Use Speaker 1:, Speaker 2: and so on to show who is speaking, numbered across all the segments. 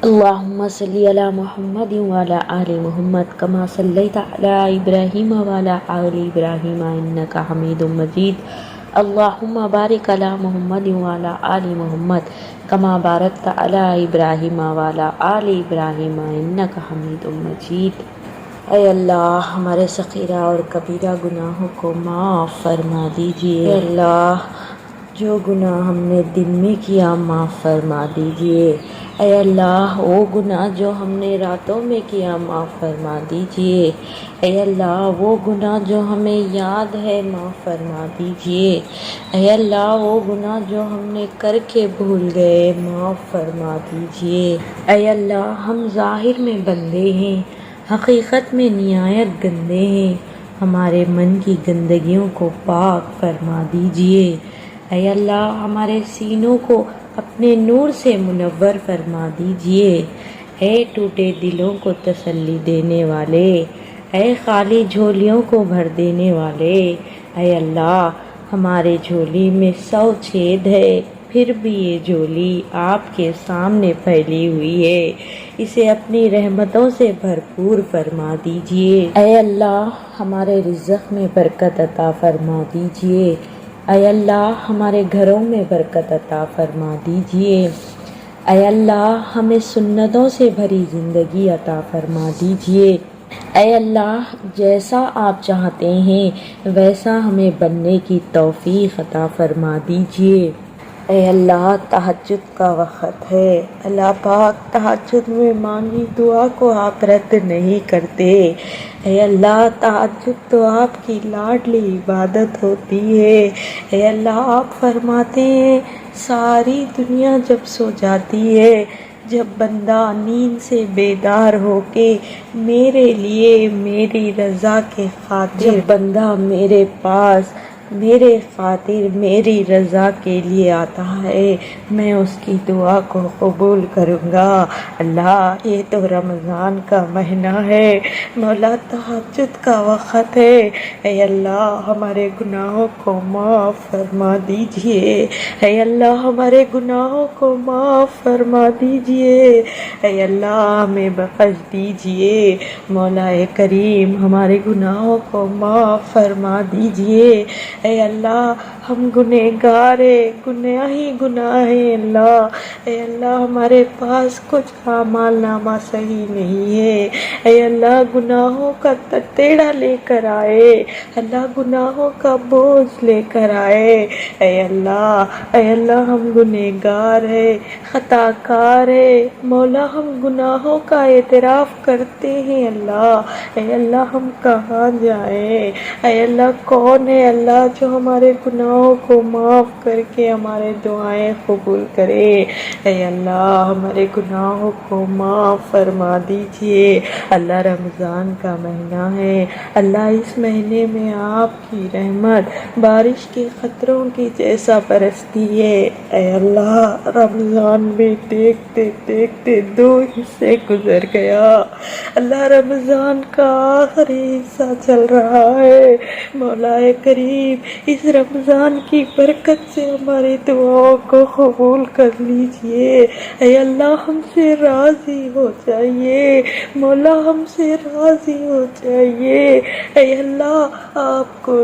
Speaker 1: اللهم صل على محمد وعلى آل محمد كما صليت على إبراهيم وعلى آل إبراهيم إنك حميد مجيد. اللهم بارك على محمد وعلى آل محمد كما باركت على إبراهيم وعلى آل إبراهيم إنك حميد مجيد. اے اللہ ہمارے صغیرہ اور کبیرہ گناہوں کو معاف فرما دیجیے. اے اللہ جو گناہ ہم نے دن میں کیا معاف فرما دیجیے. اے اللہ وہ گناہ جو ہم نے راتوں میں کیا معاف فرما دیجیے. اے اللہ وہ گناہ جو ہمیں یاد ہے معاف فرما دیجیے. اے اللہ وہ گناہ جو ہم نے کر کے بھول گئے معاف فرما دیجیے. اے اللہ ہم ظاہر میں بندے ہیں، حقیقت میں نہایت گندے ہیں. ہمارے من کی گندگیوں کو پاک فرما دیجیے. اے اللہ ہمارے سینوں کو اپنے نور سے منور فرما دیجیے. اے ٹوٹے دلوں کو تسلی دینے والے، اے خالی جھولیوں کو بھر دینے والے، اے اللہ ہمارے جھولی میں 100 چھید ہے، پھر بھی یہ جھولی آپ کے سامنے پھیلی ہوئی ہے. اسے اپنی رحمتوں سے بھرپور فرما دیجیے. اے اللہ ہمارے رزق میں برکت عطا فرما دیجیے. اے اللہ ہمارے گھروں میں برکت عطا فرما دیجیے. اے اللہ ہمیں سنتوں سے بھری زندگی عطا فرما دیجیے. اے اللہ جیسا آپ چاہتے ہیں ویسا ہمیں بننے کی توفیق عطا فرما دیجیے. اے اللہ تہجد کا وقت ہے، اللہ پاک تہجد میں مانگی دعا کو آپ رد نہیں کرتے. اے اللہ تہجد تو آپ کی لاڈلی عبادت ہوتی ہے. اے اللہ آپ فرماتے ہیں ساری دنیا جب سو جاتی ہے، جب بندہ نیند سے بیدار ہو کے میرے لیے میری رضا کے خاطر، جب بندہ میرے پاس میرے خاطر میری رضا کے لیے آتا ہے میں اس کی دعا کو قبول کروں گا. اللہ یہ تو رمضان کا مہینہ ہے، مولا تہجد کا وقت ہے. اے اللہ ہمارے گناہوں کو معاف فرما دیجیے. اے اللہ ہمارے گناہوں کو معاف فرما دیجیے. اے اللہ ہمیں بخش دیجیے. مولا کریم ہمارے گناہوں کو معاف فرما دیجیے. اے اللہ ہم گنہگار ہیں، گناہ ہی گناہ ہیں. اے اللہ ہمارے پاس کچھ اعمال نامہ صحیح نہیں ہے. اے اللہ گناہوں کا تتیڑا لے کر آئے، اللہ گناہوں کا بوجھ لے کر آئے. اے اللہ ہم گنہگار ہیں، خطا کار ہیں. مولا ہم گناہوں کا اعتراف کرتے ہیں. اے اللہ ہم کہاں جائیں؟ اے اللہ کون ہے اللہ جو ہمارے گناہوں کو معاف کر کے ہمارے دعائیں قبول کرے؟ اے اللہ ہمارے گناہوں کو معاف فرما دیجیے. اللہ رمضان کا مہینہ ہے، اللہ اس مہینے میں آپ کی رحمت بارش کے قطروں کی جیسا برستی ہے. اے اللہ رمضان میں دیکھتے دیکھتے 2 حصے گزر گیا. اللہ رمضان کا آخری حصہ چل رہا ہے. مولا کریم اس رمضان کی برکت سے ہماری دعاؤں کو قبول کر لیجئے. اے اللہ ہم سے راضی ہو جائیے. مولا ہم سے راضی ہو جائیے. اے اللہ آپ کو،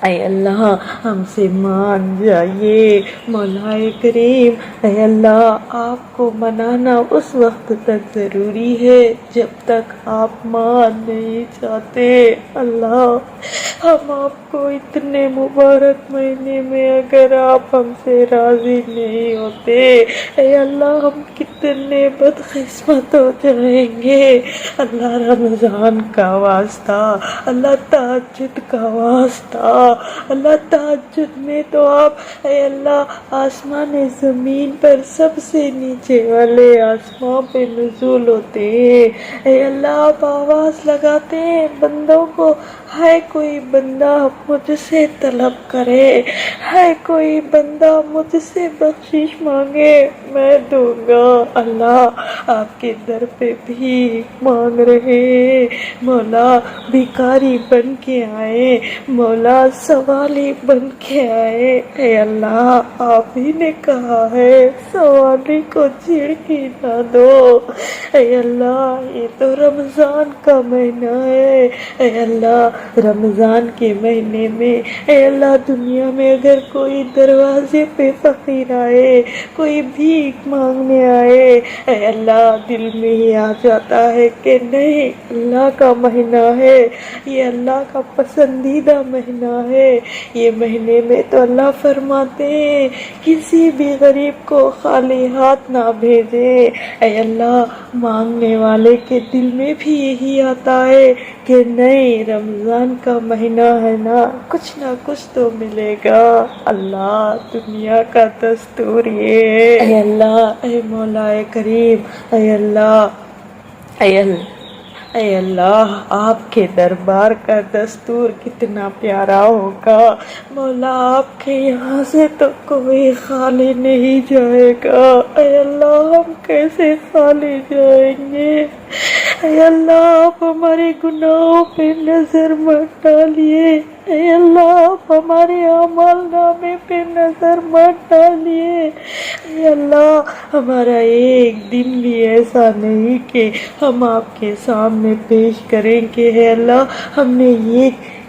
Speaker 1: اے اللہ ہم سے مان جائیے. مولا کریم اے اللہ آپ کو منانا اس وقت تک ضروری ہے جب تک آپ مان نہیں جاتے. اللہ ہم آپ کو اتنے مبارک مہینے میں اگر آپ ہم سے راضی نہیں ہوتے، اے اللہ ہم کتنے بدقسمت ہو جائیں گے. اللہ رمضان کا واسطہ، اللہ تہجد کا واسطہ، اللہ تہجد میں تو آپ اے اللہ آسمان زمین پر سب سے نیچے والے آسمان پہ نزول ہوتے ہیں. اے اللہ آپ آواز لگاتے ہیں بندوں کو، ہے کوئی
Speaker 2: بندہ مجھ سے طلب کرے، ہے کوئی بندہ مجھ سے بخشش مانگے، میں دوں گا۔ اللہ آپ کے در پہ بھیک مانگ رہے، مولا بھکاری بن کے آئے، مولا سوالی بن کے آئے۔ اے اللہ آپ ہی نے کہا ہے سوالی کو جھڑکی نہ دو۔ اے اللہ یہ تو رمضان کا مہینہ ہے، اے اللہ رمضان کے مہینے میں اے اللہ دنیا میں اگر کوئی دروازے پہ فقیر آئے، کوئی بھیک مانگنے آئے، اے اللہ دل میں ہی آ جاتا ہے کہ نہیں اللہ کا مہینہ ہے، یہ اللہ کا پسندیدہ مہینہ ہے، یہ مہینے میں تو اللہ فرماتے ہیں کسی بھی غریب کو خالی ہاتھ نہ بھیجے۔ اے اللہ مانگنے والے کے دل میں بھی یہی آتا ہے کہ نہیں رمضان کا مہینہ ہے نا، کچھ نہ کچھ تو ملے گا۔ اللہ دنیا کا دستور یہ ہے، اے اللہ اے مولا کریم، اے اللہ اے اللہ اے اللہ آپ کے دربار کا دستور کتنا پیارا ہوگا، مولا آپ کے یہاں سے تو کوئی خالی نہیں جائے گا۔ اے اللہ ہم کیسے خالی جائیں گے؟ اے اللہ آپ ہمارے گناہوں پہ نظر مت ڈالیے، اے اللہ آپ ہمارے اعمال نامے پہ نظر مت ڈالیے، اے اللہ ہمارا ایک دن بھی ایسا نہیں کہ ہم آپ کے سامنے پیش کریں کہ اے اللہ ہم نے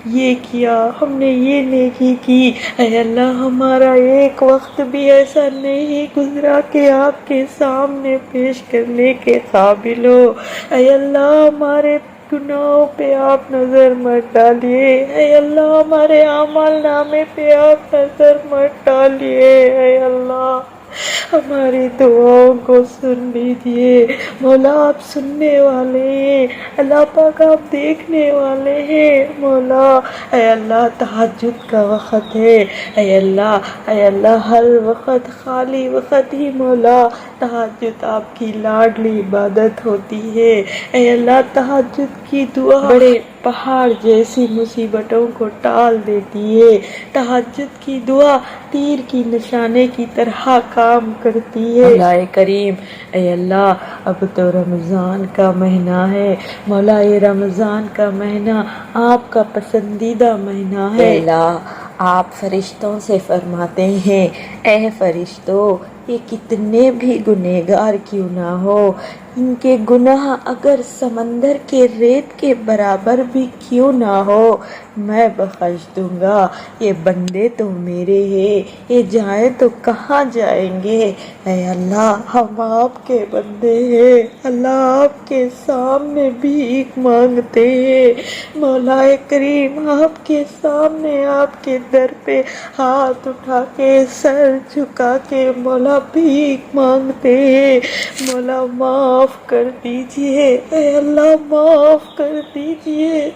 Speaker 2: یہ کیا، ہم نے یہ نیکی کی۔ اے اللہ ہمارا ایک وقت بھی ایسا نہیں گزرا کہ آپ کے سامنے پیش کرنے کے قابل ہو۔ اے اللہ ہمارے گناہوں پہ آپ نظر مت ڈالیے، اے اللہ ہمارے اعمال نامے پہ آپ نظر مت ڈالیے، اے اللہ ہماری دعاؤں کو سن لیجیے۔ مولا آپ سننے والے ہیں، اللہ پاک آپ دیکھنے والے ہیں۔ مولا اے اللہ تہجد کا وقت ہے، اے اللہ ہر وقت خالی وقت ہی مولا تہجد آپ کی لاڈلی عبادت ہوتی ہے۔ اے اللہ تہجد کی دعا بڑے پہاڑ جیسی مصیبتوں کو ٹال دیتی ہے، تہجد کی دعا تیر کی نشانے کی طرح کام کرتی ہے۔ اللہ کریم اے اللہ اب تو رمضان کا مہینہ ہے، مولا یہ رمضان کا مہینہ آپ کا پسندیدہ مہینہ ہے۔ اے اللہ آپ فرشتوں سے فرماتے ہیں اے فرشتوں یہ کتنے بھی گنہگار کیوں نہ ہو، ان کے گناہ اگر سمندر کے ریت کے برابر بھی کیوں نہ ہو میں بخش دوں گا۔ یہ بندے تو میرے ہیں، یہ جائیں تو کہاں جائیں گے؟ اے اللہ ہم آپ کے بندے ہیں، اللہ آپ کے سامنے بھیک مانگتے ہیں۔ مولا کریم آپ کے سامنے آپ کے در پہ ہاتھ اٹھا کے سر جھکا کے مولا بھیک مانگتے ہیں۔ مولا معاف کر دیجئے، اے اللہ معاف کر دیجئے،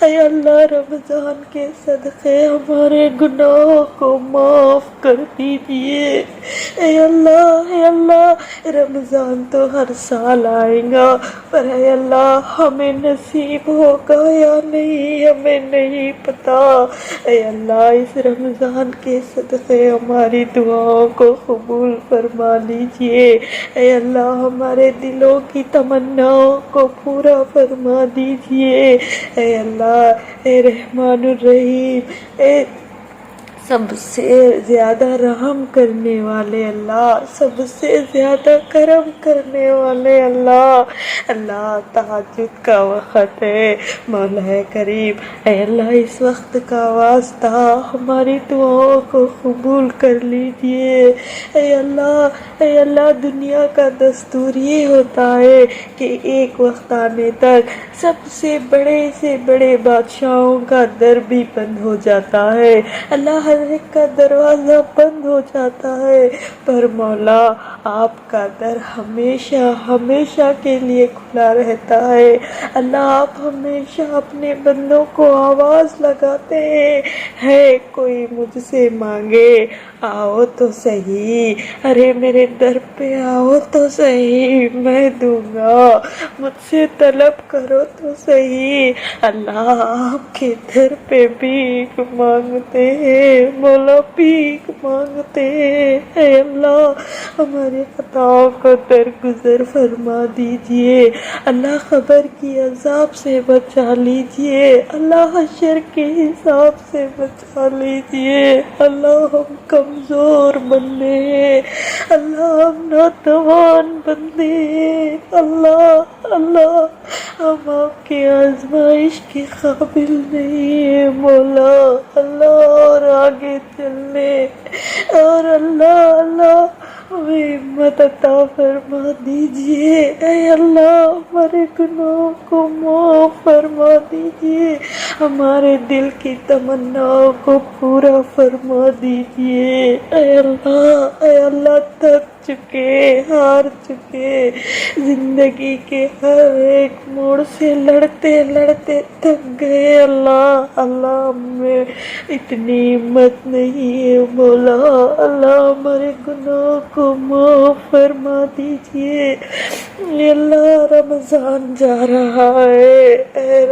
Speaker 2: اے اللہ رمضان کے صدقے ہمارے گناہوں کو معاف کر دیجئے۔ اے اللہ رمضان تو ہر سال آئے گا پر اے اللہ ہمیں نصیب ہوگا یا نہیں ہمیں نہیں پتا۔ اے اللہ اس رمضان کے صدقے ہماری دعاؤں کو قبول فرما لیجئے۔ اے اللہ ہمارے دلوں کی تمناؤں کو پورا فرما دیجئے۔ اے اللہ اے رحمان الرحیم، اے سب سے زیادہ رحم کرنے والے اللہ، سب سے زیادہ کرم کرنے والے اللہ تہجد کا وقت ہے، مولا کریم اے اللہ اس وقت کا واسطہ ہماری دعاؤں کو قبول کر لیجئے۔ اے اللہ دنیا کا دستور یہ ہوتا ہے کہ ایک وقت آنے تک سب سے بڑے بادشاہوں کا در بھی بند ہو جاتا ہے۔ اللہ ایک کا دروازہ بند ہو جاتا ہے، پر مولا آپ کا در ہمیشہ ہمیشہ کے لیے کھلا رہتا ہے۔ اللہ آپ ہمیشہ اپنے بندوں کو آواز لگاتے ہیں، ہے کوئی مجھ سے مانگے آؤ تو صحیح، ارے میرے در پہ آؤ تو صحیح میں دوں گا، مجھ سے طلب کرو تو صحیح۔ اللہ آپ کے در پہ بھیک مانگتے ہیں، مولا بھیک مانگتے ہیں۔ اے اللہ ہمارے خطاؤں کو درگزر فرما دیجئے، اللہ قبر کی عذاب سے بچا لیجئے، اللہ حشر کے حساب سے بچا لیجئے۔ اللہ ہم کمزور بندے ہیں، اللہ ہم ناتوان بندے ہیں، اللہ ہم آپ کی آزمائش کے قابل نہیں ہیں مولا۔ اللہ اور آگے چلنے اور اللہ ہمیں ہمت عطا فرما دیجئے۔ اے اللہ ہمارے گناہوں کو معاف فرما دیجئے، ہمارے دل کی تمناؤں کو پورا فرما دیجئے۔ اے اللہ تھک چکے، ہار چکے، زندگی کے ہر ایک موڑ سے لڑتے لڑتے تھک گئے۔ اللہ ہمیں اتنی ہمت نہیں ہے مولا، اللہ ہمارے گناہوں کو معاف فرما دیجئے۔ اے اللہ رمضان جا رہا ہے، اے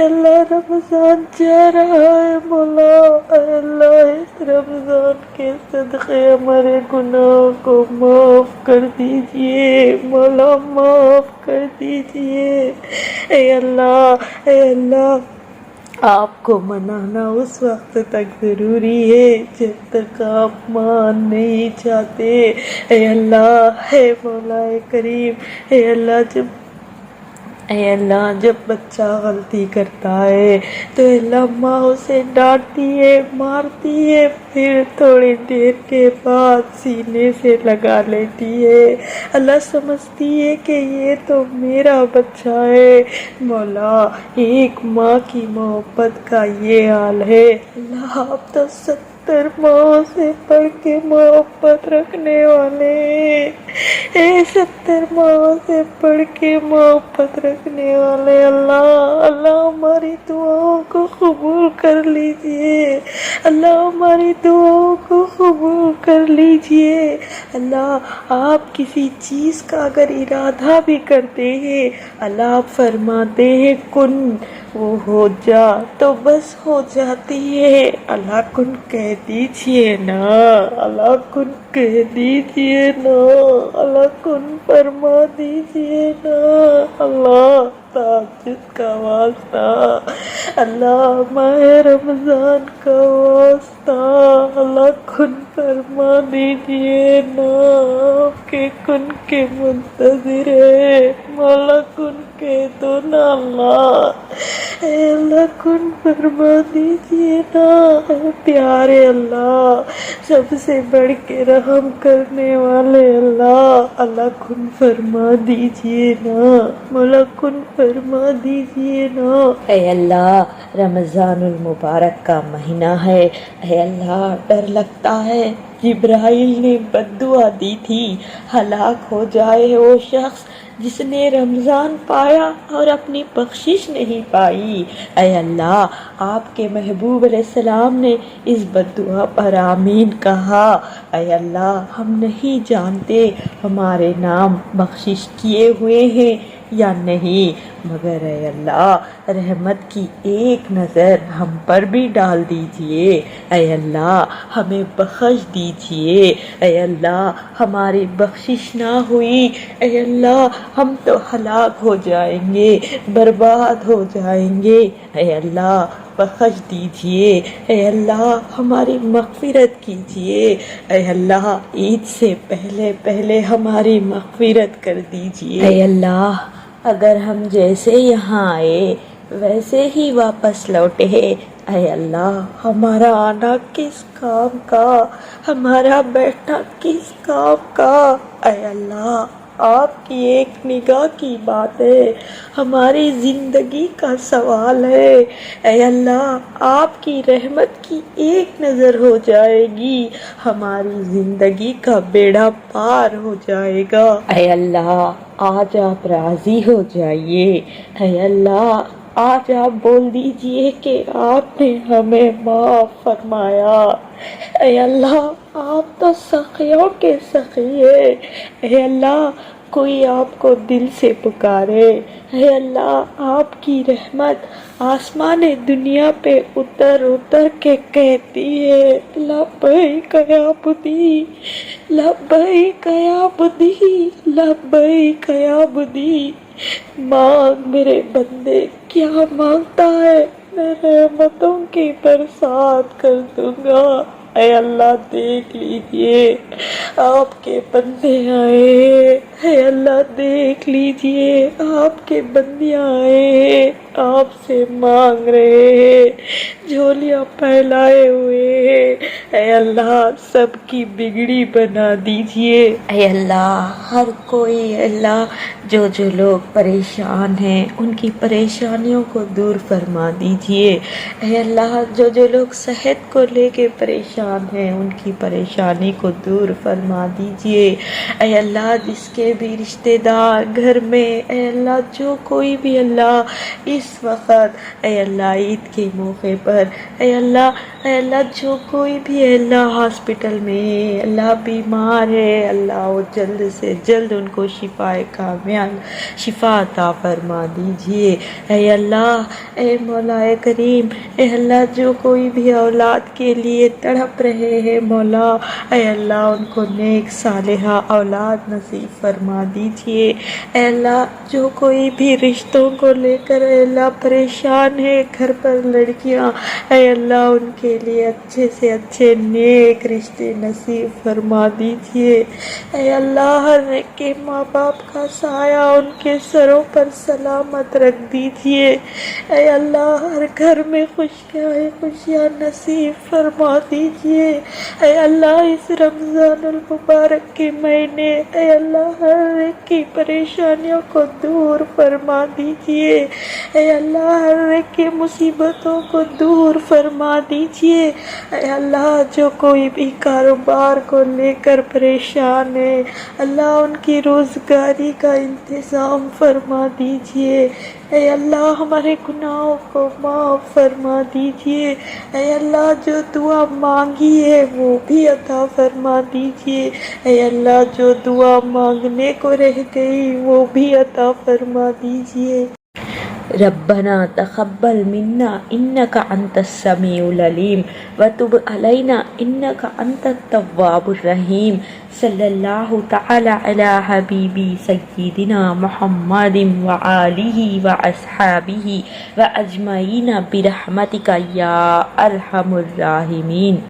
Speaker 2: اللہ رمضان جا رہا ہے مولا۔ اے اللہ اس رمضان کے صدقے ہمارے گناہوں کو معاف کر دیجئے مولا، معاف کر دیجئے۔ اے اللہ آپ کو منانا اس وقت تک ضروری ہے جب تک آپ مان نہیں چاہتے۔ اے اللہ، اے مولا کریم، اے اللہ جب بچہ غلطی کرتا ہے تو اللہ ماں اسے ڈانٹتی ہے، مارتی ہے، پھر تھوڑی دیر کے بعد سینے سے لگا لیتی ہے۔ اللہ سمجھتی ہے کہ یہ تو میرا بچہ ہے۔ مولا ایک ماں کی محبت کا یہ حال ہے، اللہ آپ تو 70 ماں سے بڑھ کے محبت رکھنے والے ہیں۔ اے 70 ماں سے بڑھ کے محبت رکھنے والے اللہ ہماری دعاؤں کو قبول کر لیجئے، اللہ ہماری دعاؤں کو قبول کر لیجئے۔ اللہ آپ کسی چیز کا اگر ارادہ بھی کرتے ہیں، اللہ آپ فرماتے ہیں کن، وہ ہو جا تو بس ہو جاتی ہے۔ اللہ کن کہہ دیجئے نا، اللہ کن کہہ دیجئے نا، اللہ کن فرما دیجئے نا۔ اللہ تہجد کا واسطہ، اللہ ماہ رمضان کا واسطہ، اللہ کن فرما دیجئے نا، آپ کے کن کے منتظر ہے مولا، کن کہہ دو نا اللہ۔ اے اللہ کن فرما دیجئے نا، اے پیارے اللہ، سب سے بڑھ کے رحم کرنے والے اللہ کن فرما دیجئے نا مولا، کن فرما دیجئے نا۔
Speaker 1: اے اللہ رمضان المبارک کا مہینہ ہے، اے اللہ ڈر لگتا ہے، جبرائیل نے بد دعا دی تھی، ہلاک ہو جائے وہ شخص جس نے رمضان پایا اور اپنی بخشش نہیں پائی۔ اے اللہ آپ کے محبوب علیہ السلام نے اس بد دعا پر آمین کہا۔ اے اللہ ہم نہیں جانتے ہمارے نام بخشش کیے ہوئے ہیں یا نہیں، مگر اے اللہ رحمت کی ایک نظر ہم پر بھی ڈال دیجئے۔ اے اللہ ہمیں بخش دیجئے، اے اللہ ہماری بخشش نہ ہوئی، اے اللہ ہم تو ہلاک ہو جائیں گے، برباد ہو جائیں گے۔ اے اللہ بخش دیجئے، اے اللہ ہماری مغفرت کیجئے، اے اللہ عید سے پہلے پہلے ہماری مغفرت کر دیجئے۔ اے اللہ اگر ہم جیسے یہاں آئے ویسے ہی واپس لوٹے، اے اللہ ہمارا آنا کس کام کا، ہمارا بیٹھنا کس کام کا، اے اللہ
Speaker 2: آپ کی ایک نگاہ کی بات ہے، ہماری زندگی کا سوال ہے۔ اے اللہ آپ کی رحمت کی ایک نظر ہو جائے گی، ہماری زندگی کا بیڑا پار ہو جائے گا۔
Speaker 1: اے اللہ آج آپ راضی ہو جائیے، اے اللہ آج آپ بول دیجئے کہ آپ نے ہمیں معاف فرمایا۔ اے اللہ آپ تو سخیوں کے سخی ہے، اے اللہ کوئی آپ کو دل سے پکارے، اے اللہ آپ کی رحمت آسمان دنیا پہ اتر اتر کے کہتی ہے لبیک یا عبدی، لبیک یا عبدی، لبیک یا عبدی۔ مانگ میرے بندے، کیا مانگتا ہے میں رحمتوں کی برسات کر دوں گا۔ اے اللہ دیکھ لیجئے آپ کے بندے آئے، اے اللہ دیکھ لیجئے آپ کے بندے آئے، آپ سے مانگ رہے ہیں، جھولیاں پھیلائے ہوئے ہیں۔ اے اللہ سب کی بگڑی بنا دیجئے، اے اللہ ہر کوئی، اے اللہ جو لوگ پریشان ہیں ان کی پریشانیوں کو دور فرما دیجئے، اے اللہ جو لوگ صحت کو لے کے پریشان ہیں ان کی پریشانی کو دور فرما دیجئے، اے اللہ جس کے بھی رشتہ دار گھر میں، اے اللہ جو کوئی بھی اللہ اس وقت، اے اللہ عید کے موقع پر، اے اللہ جو کوئی بھی اے اللہ ہاسپٹل میں ہے، اللہ بیمار ہے، اللہ وہ جلد سے جلد ان کو شفا کامل شفا عطا فرما دیجئے، اے اللہ اے مولا کریم، اے اللہ جو کوئی بھی اولاد کے لیے تڑپ رہے ہیں مولا، اے اللہ ان کو نیک صالحہ اولاد نصیب فرما دیجئے، اے اللہ جو کوئی بھی رشتوں کو لے کر اے اللہ پریشان ہے، گھر پر لڑکیاں، اے اللہ ان کے لیے اچھے سے اچھے نیک رشتے نصیب فرما دیجئے، اے اللہ ہر ایک کے ماں باپ کا سایہ ان کے سروں پر سلامت رکھ دیجئے، اے اللہ ہر گھر میں خوشیاں نصیب فرما دیجئے، اے اللہ اس رمضان المبارک کے مہینے اے اللہ ہر ایک کی پریشانیوں کو دور فرما دیجئے، اے اللہ ہر ایک کی مصیبتوں کو دور فرما دیجئے، اے اللہ جو کوئی بھی کاروبار کو لے کر پریشان ہے اللہ ان کی روزگاری کا انتظام فرما دیجئے، اے اللہ ہمارے گناہوں کو معاف فرما دیجئے، اے اللہ جو دعا مانگی ہے وہ بھی عطا فرما دیجئے، اے اللہ جو دعا مانگنے کو رہ گئی وہ بھی عطا فرما دیجئے۔ ربنا تقبل منا انك انت السميع العليم وتب علينا انك انت التواب الرحيم صلی اللہ تعالی علی حبیبی سیدنا محمد وآلہ واصحابہ واجمعین برحمتک یا ارحم الراحمین۔